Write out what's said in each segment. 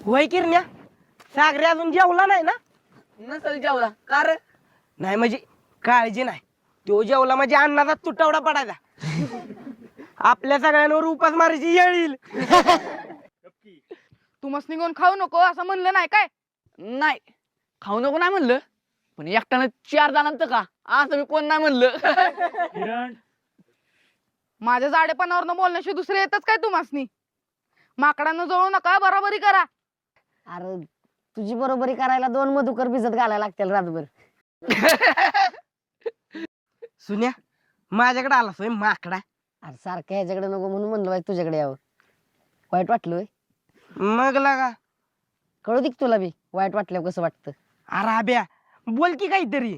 होय किरण्या, सागरे अजून जेवला नाही ना? नसल जेवला का रे? नाही म्हणजे काळजी नाही, तो जेवला म्हणजे अन्नाचा तुटवडा पडायचा. आपल्या सगळ्यांवर उपास मारायची येळ येईल. तू मस्त निघून खाऊ नको असं म्हणलं नाही काय? नाही खाऊ नको नाही म्हणलं, पण एकट्यानं 4 जणांचं का असं मी कोण नाही म्हणलं. किरण, माझ्या जाडेपणावरनं बोलण्याशिवाय दुसरे येतच काय तुम्हासनी? माकडांना जळू नका, बरोबरी करा. अरे तुझी बरोबरी करायला 2 मधुकर भिजत घालायला लागतील रातभर. सुन्या, माझ्याकडे आला सोय माकडा. अरे सारखं ह्याच्याकडे नको म्हणून म्हणलं बाई तुझ्याकडे यावं. वाईट वाटलं होय? मग लागा. कळू दे की तुला बी वाईट वाटल्यावर कसं वाटतं. अरे आब्या, बोल की काहीतरी.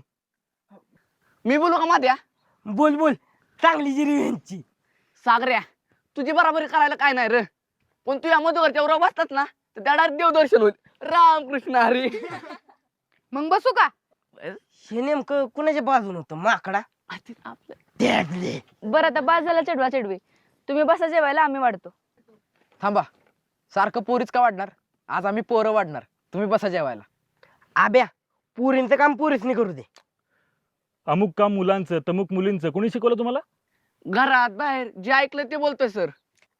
मी बोलू का माद्या? बोल बोल, चांगली जिरी यांची. सागऱ्या, तुझी बराबरी करायला काय नाही रे, पण तू या मधुकरच्या वर बसतात ना तर त्या डायरेक्ट देवदर्शन होईल. रामकृष्ण हरी. मग बसू का? हे नेमकं कुणाच्या बाजून होतं माकडा? आपलं त्यागले. बरं आता बाज झाला चढवा चढवी. तुम्ही बसा जेवायला, आम्ही वाढतो. थांबा, सारखं पोरीच का वाढणार? आज आम्ही पोरं वाढणार, तुम्ही बसा जेवायला. आब्या, पुरींचं काम पुरीसनी करू दे. अमुक काम मुलांचं तमुक मुलींचं कोणी शिकवलं तुम्हाला? घरात बाहेर जे ऐकलं ते बोलतोय सर.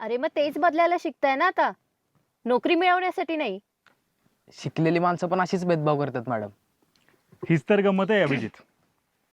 अरे मग तेच बदलायला शिकताय ना आता, नोकरी मिळवण्यासाठी नाही. शिकलेली माणसं पण अशीच भेदभाव करतात मॅडम. हीच तर गंमत आहे अभिजित.